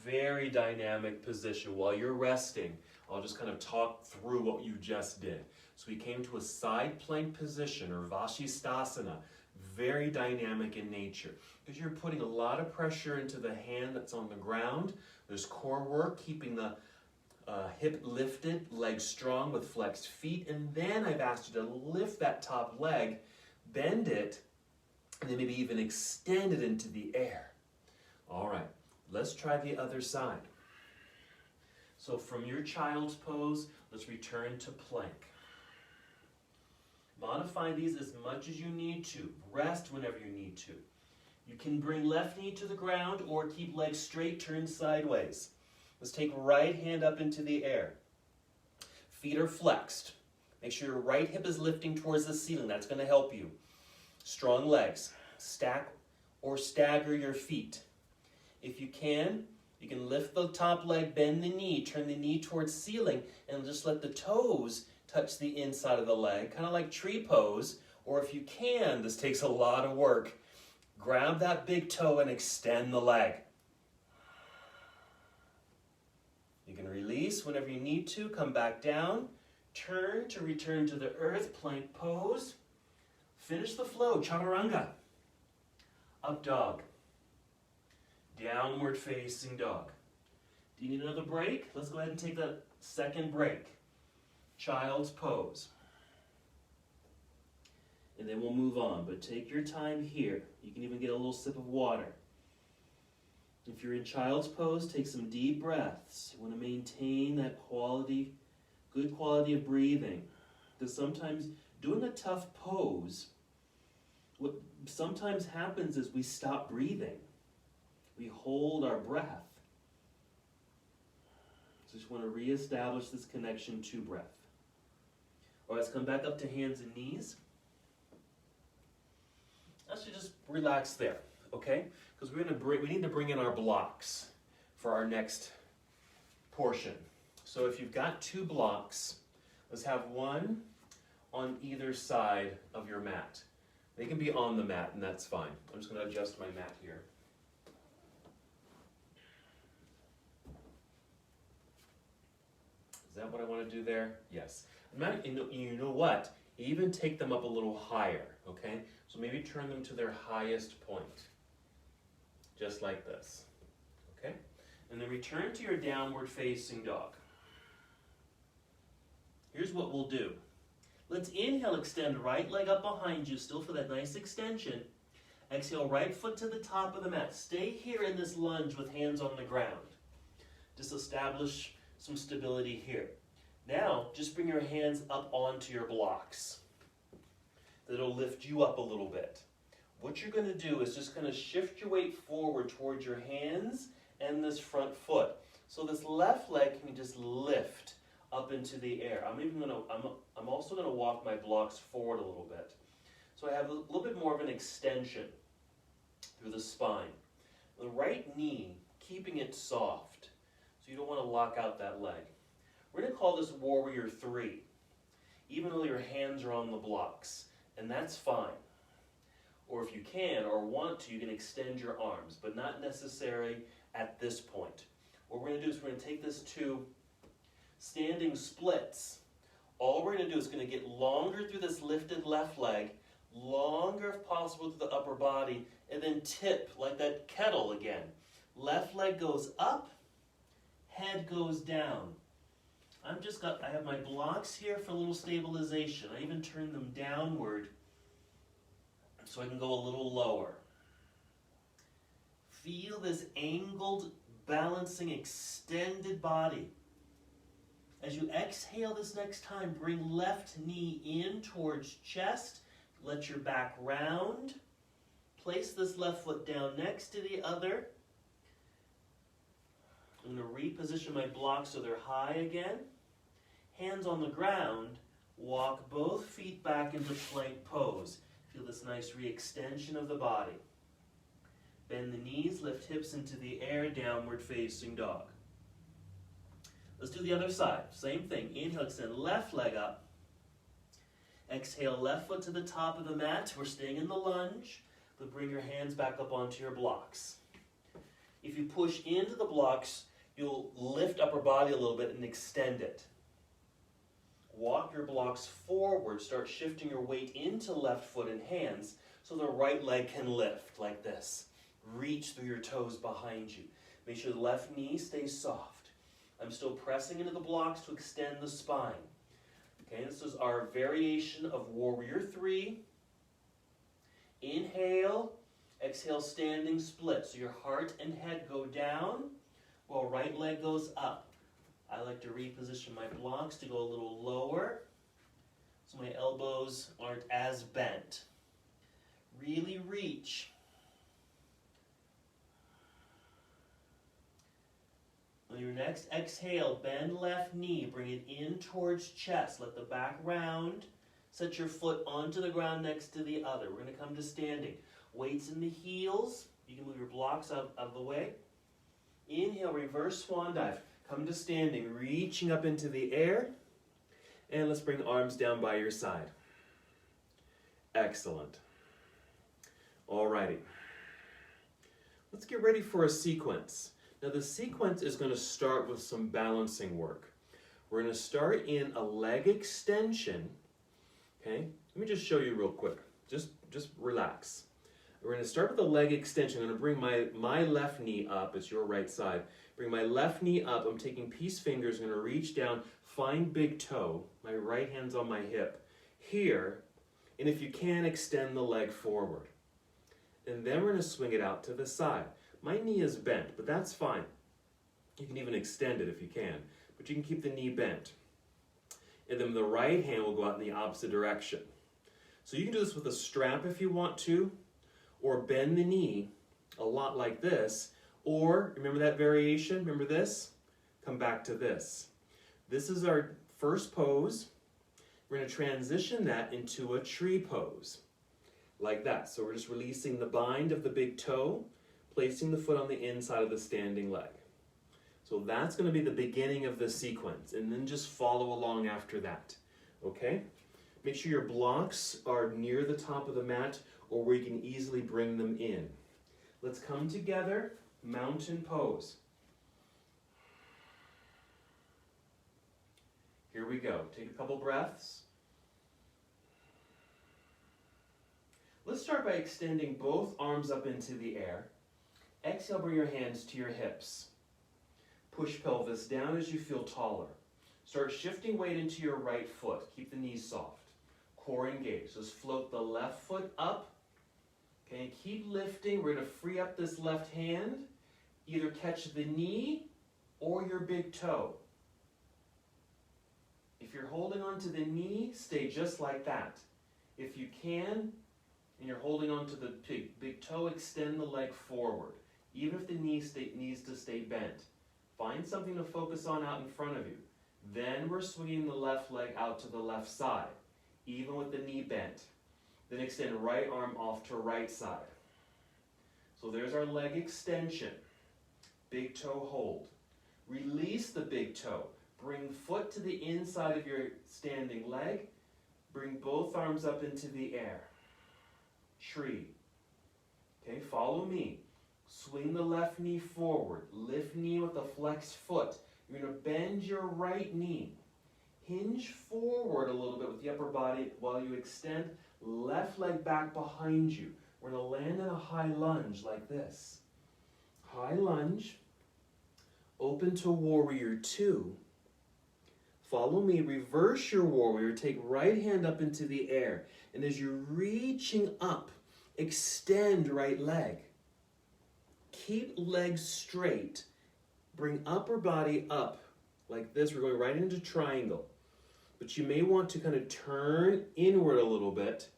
Very dynamic position. While you're resting, I'll just kind of talk through what you just did. So we came to a side plank position, or Vashisthasana. Very dynamic in nature, because you're putting a lot of pressure into the hand that's on the ground. There's core work, keeping the hip lifted, legs strong with flexed feet, and then I've asked you to lift that top leg, bend it, and then maybe even extend it into the air. All right, let's try the other side. So from your child's pose, let's return to plank. Modify these as much as you need to. Rest whenever you need to. You can bring left knee to the ground or keep legs straight, turn sideways. Let's take right hand up into the air. Feet are flexed. Make sure your right hip is lifting towards the ceiling. That's going to help you. Strong legs. Stack or stagger your feet. If you can lift the top leg, bend the knee, turn the knee towards ceiling, and just let the toes touch the inside of the leg, kind of like tree pose. Or if you can, this takes a lot of work, grab that big toe and extend the leg. You can release whenever you need to, come back down, turn to return to the earth, plank pose. Finish the flow, chaturanga. Up dog. Downward facing dog. Do you need another break? Let's go ahead and take that second break. Child's pose. And then we'll move on, but take your time here. You can even get a little sip of water. If you're in child's pose, take some deep breaths. You want to maintain that good quality of breathing. Because sometimes doing a tough pose, what sometimes happens is we stop breathing. We hold our breath. So just want to reestablish this connection to breath. All right, let's come back up to hands and knees. Let's just relax there, okay? Because we need to bring in our blocks for our next portion. So if you've got two blocks, let's have one on either side of your mat. They can be on the mat, and that's fine. I'm just going to adjust my mat here. Is that what I want to do there? Yes. You know what? Even take them up a little higher, okay? So maybe turn them to their highest point, just like this, okay? And then return to your downward facing dog. Here's what we'll do. Let's inhale, extend right leg up behind you, still for that nice extension. Exhale, right foot to the top of the mat. Stay here in this lunge with hands on the ground. Just establish some stability here. Now, just bring your hands up onto your blocks. That'll lift you up a little bit. What you're going to do is just going to shift your weight forward towards your hands and this front foot. So this left leg can just lift up into the air. I'm also going to walk my blocks forward a little bit. So I have a little bit more of an extension through the spine. The right knee, keeping it soft. So you don't want to lock out that leg. We're going to call this Warrior 3, even though your hands are on the blocks, and that's fine. Or if you can or want to, you can extend your arms, but not necessary at this point. What we're going to do is we're going to take this to standing splits. All we're going to do is going to get longer through this lifted left leg, longer if possible through the upper body, and then tip like that kettle again. Left leg goes up, head goes down. I have my blocks here for a little stabilization. I even turn them downward so I can go a little lower. Feel this angled, balancing, extended body. As you exhale this next time, bring left knee in towards chest. Let your back round. Place this left foot down next to the other. I'm going to reposition my blocks so they're high again. Hands on the ground. Walk both feet back into plank pose. Feel this nice re-extension of the body. Bend the knees, lift hips into the air, downward facing dog. Let's do the other side. Same thing. Inhale, extend left leg up. Exhale, left foot to the top of the mat. We're staying in the lunge, but bring your hands back up onto your blocks. If you push into the blocks, you'll lift upper body a little bit and extend it. Walk your blocks forward. Start shifting your weight into left foot and hands so the right leg can lift like this. Reach through your toes behind you. Make sure the left knee stays soft. I'm still pressing into the blocks to extend the spine. Okay, this is our variation of Warrior 3. Inhale, exhale, standing split. So your heart and head go down while right leg goes up. I like to reposition my blocks to go a little lower so my elbows aren't as bent. Really reach. On your next exhale, bend left knee, bring it in towards chest. Let the back round. Set your foot onto the ground next to the other. We're going to come to standing. Weights in the heels. You can move your blocks out of the way. Inhale, reverse swan dive. Come to standing, reaching up into the air. And let's bring arms down by your side. Excellent. Alrighty. Let's get ready for a sequence. Now the sequence is going to start with some balancing work. We're going to start in a leg extension. Okay, let me just show you real quick. Just relax. We're going to start with a leg extension. I'm going to bring my left knee up. It's your right side. Bring my left knee up. I'm taking peace fingers. I'm going to reach down, find big toe. My right hand's on my hip. Here, and if you can, extend the leg forward. And then we're going to swing it out to the side. My knee is bent, but that's fine. You can even extend it if you can, but you can keep the knee bent. And then the right hand will go out in the opposite direction. So you can do this with a strap if you want to, or bend the knee a lot like this, or remember that variation, remember this? Come back to this. This is our first pose. We're going to transition that into a tree pose, like that. So we're just releasing the bind of the big toe, placing the foot on the inside of the standing leg. So that's going to be the beginning of the sequence, and then just follow along after that. Okay? Make sure your blocks are near the top of the mat or where you can easily bring them in. Let's come together, mountain pose. Here we go. Take a couple breaths. Let's start by extending both arms up into the air. Exhale, bring your hands to your hips. Push pelvis down as you feel taller. Start shifting weight into your right foot. Keep the knees soft. Core engaged. Just float the left foot up. Okay, keep lifting. We're going to free up this left hand. Either catch the knee or your big toe. If you're holding on to the knee, stay just like that. If you can, and you're holding on to the big toe, extend the leg forward. Even if the knee needs to stay bent. Find something to focus on out in front of you. Then we're swinging the left leg out to the left side, even with the knee bent. Then extend right arm off to right side. So there's our leg extension. Big toe hold. Release the big toe. Bring foot to the inside of your standing leg. Bring both arms up into the air. Tree. Okay, follow me. Swing the left knee forward. Lift knee with a flexed foot. You're going to bend your right knee. Hinge forward a little bit with the upper body while you extend left leg back behind you. We're going to land in a high lunge like this. High lunge. Open to warrior two. Follow me. Reverse your warrior. Take right hand up into the air. And as you're reaching up, extend right leg. Keep legs straight. Bring upper body up like this. We're going right into triangle. But you may want to kind of turn inward a little bit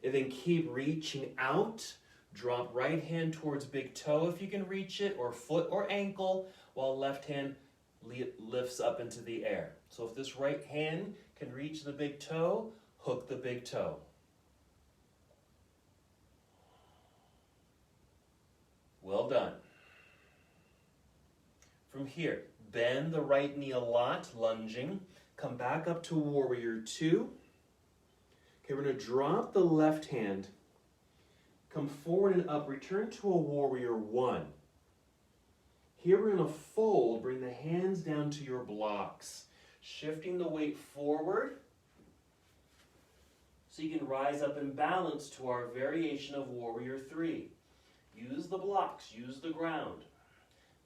and then keep reaching out. Drop right hand towards big toe if you can reach it, or foot or ankle, while left hand lifts up into the air. So if this right hand can reach the big toe, hook the big toe. Well done. From here, bend the right knee a lot, lunging. Come back up to warrior two. Okay, we're going to drop the left hand. Come forward and up. Return to a warrior one. Here we're going to fold. Bring the hands down to your blocks. Shifting the weight forward so you can rise up in balance to our variation of warrior three. Use the blocks. Use the ground.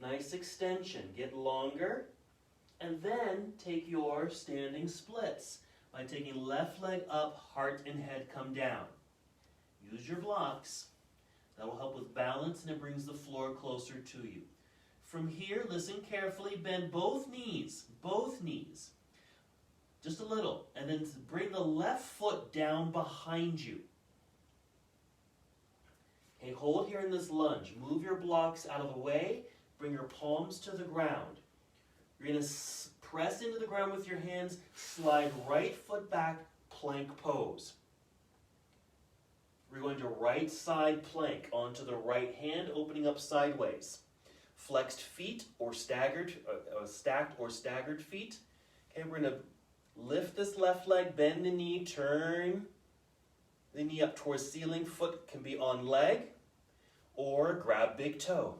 Nice extension. Get longer. And then take your standing splits by taking left leg up, heart and head come down. Use your blocks. That will help with balance, and it brings the floor closer to you. From here, listen carefully. Bend both knees. Both knees. Just a little. And then bring the left foot down behind you. Okay, hold here in this lunge. Move your blocks out of the way. Bring your palms to the ground. You're going to press into the ground with your hands. Slide right foot back, plank pose. We're going to right side plank onto the right hand, opening up sideways. Flexed feet or staggered, stacked or staggered feet. Okay, we're going to lift this left leg, bend the knee, turn the knee up towards ceiling. Foot can be on leg or grab big toe.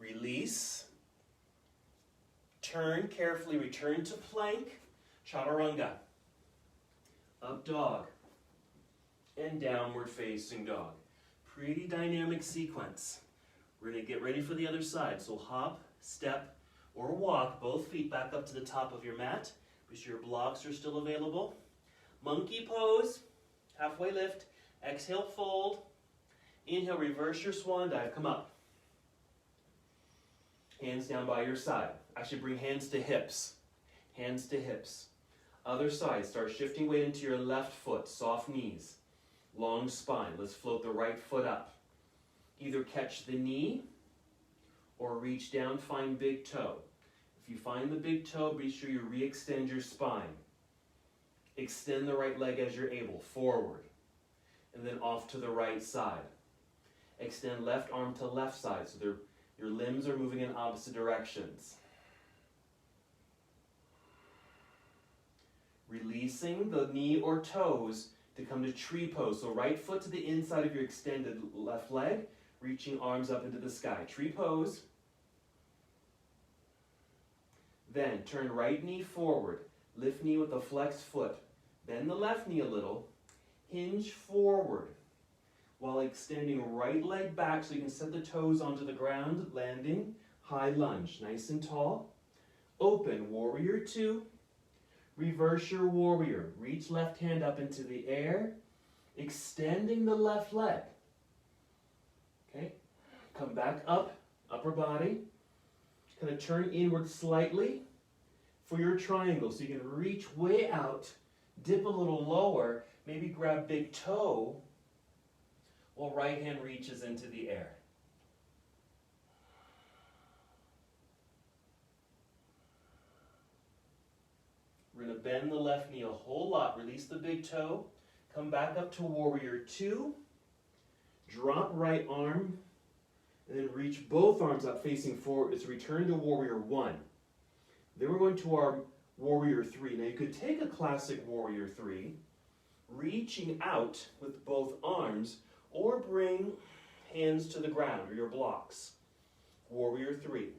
Release. Turn carefully, return to plank. Chaturanga. Up dog. And downward facing dog. Pretty dynamic sequence. We're going to get ready for the other side. So hop, step, or walk both feet back up to the top of your mat. Be sure your blocks are still available. Monkey pose. Halfway lift. Exhale, fold. Inhale, reverse your swan dive. Come up. Hands down by your side. Actually bring hands to hips. Hands to hips. Other side. Start shifting weight into your left foot. Soft knees. Long spine. Let's float the right foot up. Either catch the knee or reach down, find big toe. If you find the big toe, be sure you re-extend your spine. Extend the right leg as you're able. Forward. And then off to the right side. Extend left arm to left side so your limbs are moving in opposite directions. Releasing the knee or toes to come to tree pose. So right foot to the inside of your extended left leg, reaching arms up into the sky. Tree pose. Then turn right knee forward. Lift knee with a flexed foot. Bend the left knee a little. Hinge forward while extending right leg back so you can set the toes onto the ground, landing. High lunge, nice and tall. Open, warrior two. Reverse your warrior. Reach left hand up into the air, extending the left leg. Okay, come back up, upper body. Kind of turn inward slightly for your triangle so you can reach way out, dip a little lower, maybe grab big toe while right hand reaches into the air. We're going to bend the left knee a whole lot. Release the big toe. Come back up to warrior two. Drop right arm. And then reach both arms up facing forward. It's return to warrior one. Then we're going to our warrior three. Now you could take a classic warrior three, reaching out with both arms, or bring hands to the ground or your blocks. Warrior three.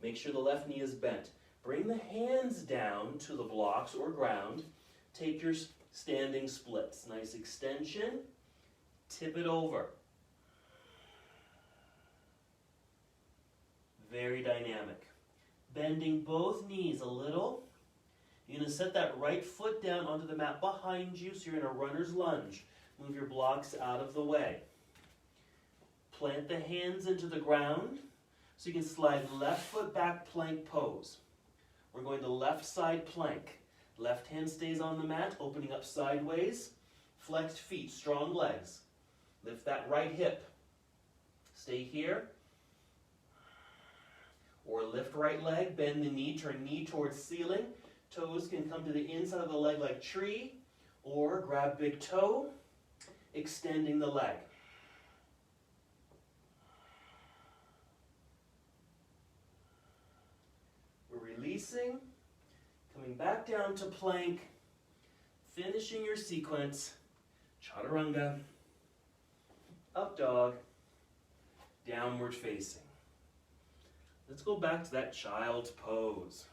Make sure the left knee is bent. Bring the hands down to the blocks or ground. Take your standing splits. Nice extension. Tip it over. Very dynamic. Bending both knees a little. You're going to set that right foot down onto the mat behind you, so you're in a runner's lunge. Move your blocks out of the way. Plant the hands into the ground so you can slide left foot back, plank pose. We're going to left side plank. Left hand stays on the mat, opening up sideways. Flexed feet, strong legs. Lift that right hip. Stay here. Or lift right leg, bend the knee, turn knee towards ceiling. Toes can come to the inside of the leg like tree. Or grab big toe, extending the leg. We're releasing, coming back down to plank, finishing your sequence, chaturanga, up dog, downward facing. Let's go back to that child's pose.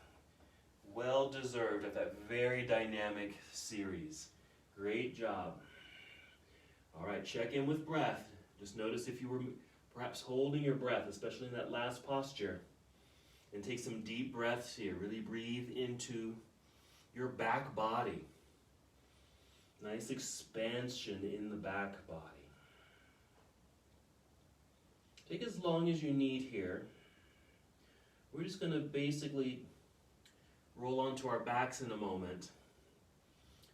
Well deserved of that very dynamic series. Great job. All right, check in with breath. Just notice if you were perhaps holding your breath, especially in that last posture. And take some deep breaths here. Really breathe into your back body. Nice expansion in the back body. Take as long as you need here. We're just going to basically roll onto our backs in a moment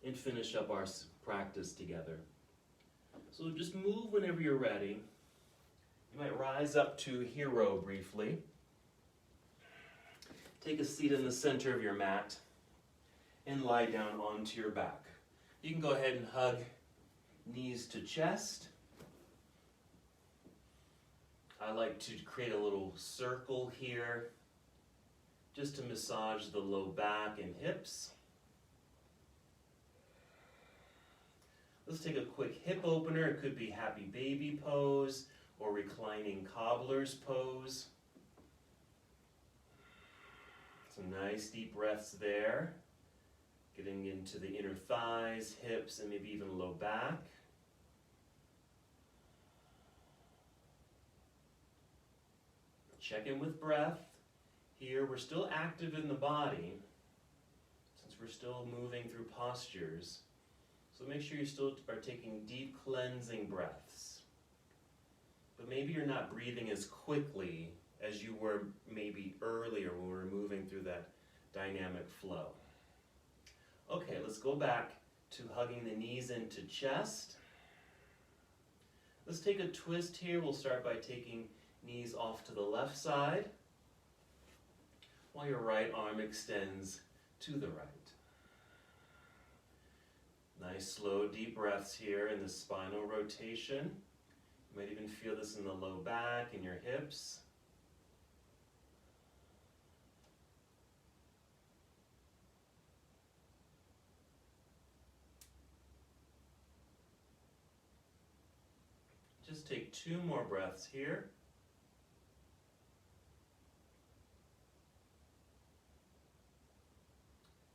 and finish up our practice together. So just move whenever you're ready. You might rise up to hero briefly. Take a seat in the center of your mat and lie down onto your back. You can go ahead and hug knees to chest. I like to create a little circle here just to massage the low back and hips. Let's take a quick hip opener. It could be happy baby pose or reclining cobbler's pose. Some nice deep breaths there. Getting into the inner thighs, hips, and maybe even low back. Check in with breath. Here we're still active in the body since we're still moving through postures. So make sure you still are taking deep cleansing breaths. But maybe you're not breathing as quickly as you were maybe earlier when we were moving through that dynamic flow. Okay, let's go back to hugging the knees into chest. Let's take a twist here. We'll start by taking knees off to the left side while your right arm extends to the right. Nice slow deep breaths here in the spinal rotation. You might even feel this in the low back and your hips. just take 2 more breaths here.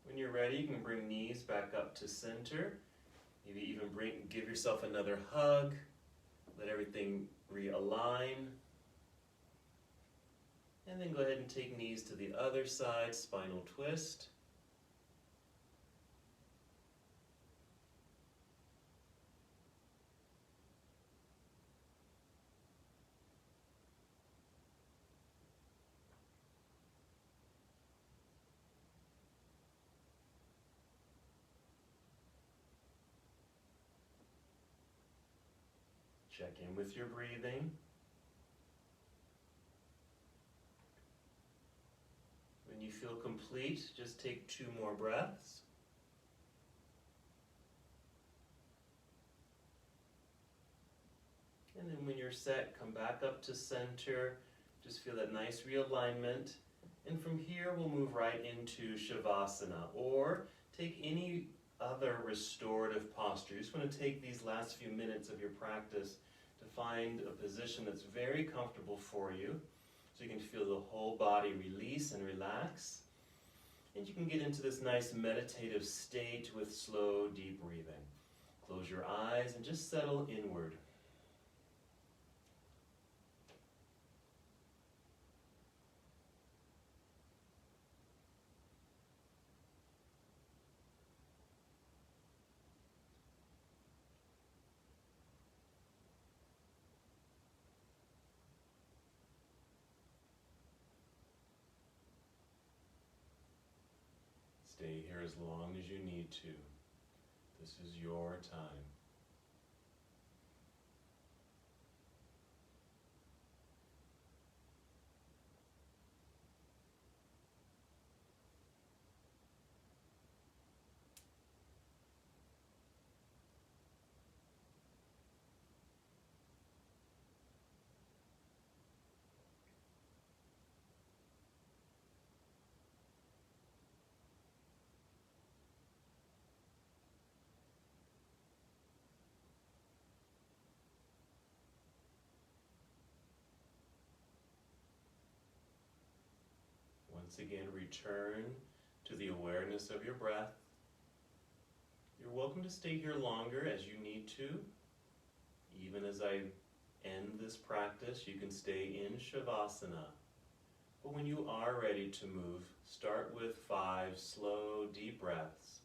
When you're ready, you can bring knees back up to center. Maybe even give yourself another hug. Let everything realign. And then go ahead and take knees to the other side, spinal twist. Check in with your breathing. When you feel complete, just take 2 more breaths. And then when you're set, come back up to center. Just feel that nice realignment. And from here, we'll move right into Shavasana, or take any other restorative posture. You just want to take these last few minutes of your practice to find a position that's very comfortable for you, so you can feel the whole body release and relax. And you can get into this nice meditative state with slow, deep breathing. Close your eyes and just settle inward. Stay here as long as you need to. This is your time. Once again, return to the awareness of your breath. You're welcome to stay here longer as you need to. Even as I end this practice, you can stay in Shavasana. But when you are ready to move, start with 5 slow, deep breaths.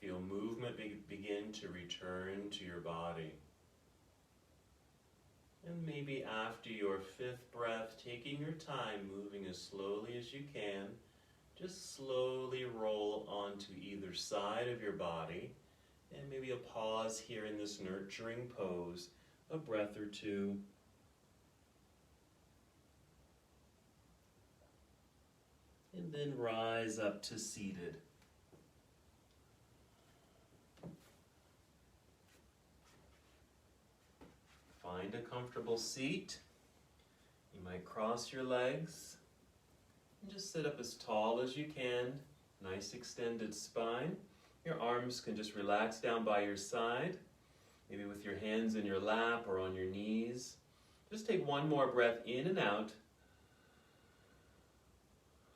Feel movement begin to return to your body. And maybe after your 5th breath, taking your time, moving as slowly as you can, just slowly roll onto either side of your body. And maybe a pause here in this nurturing pose, a breath or 2. And then rise up to seated. Find a comfortable seat. You might cross your legs and just sit up as tall as you can. Nice extended spine. Your arms can just relax down by your side, maybe with your hands in your lap or on your knees. Just take 1 more breath in and out.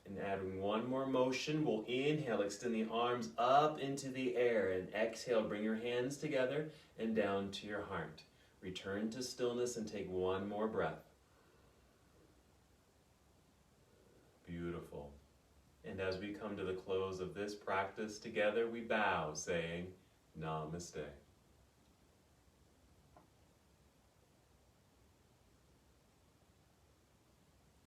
And adding 1 more motion, we'll inhale, extend the arms up into the air, and exhale, bring your hands together and down to your heart. Return to stillness and take 1 more breath. Beautiful. And as we come to the close of this practice together, we bow, saying, Namaste.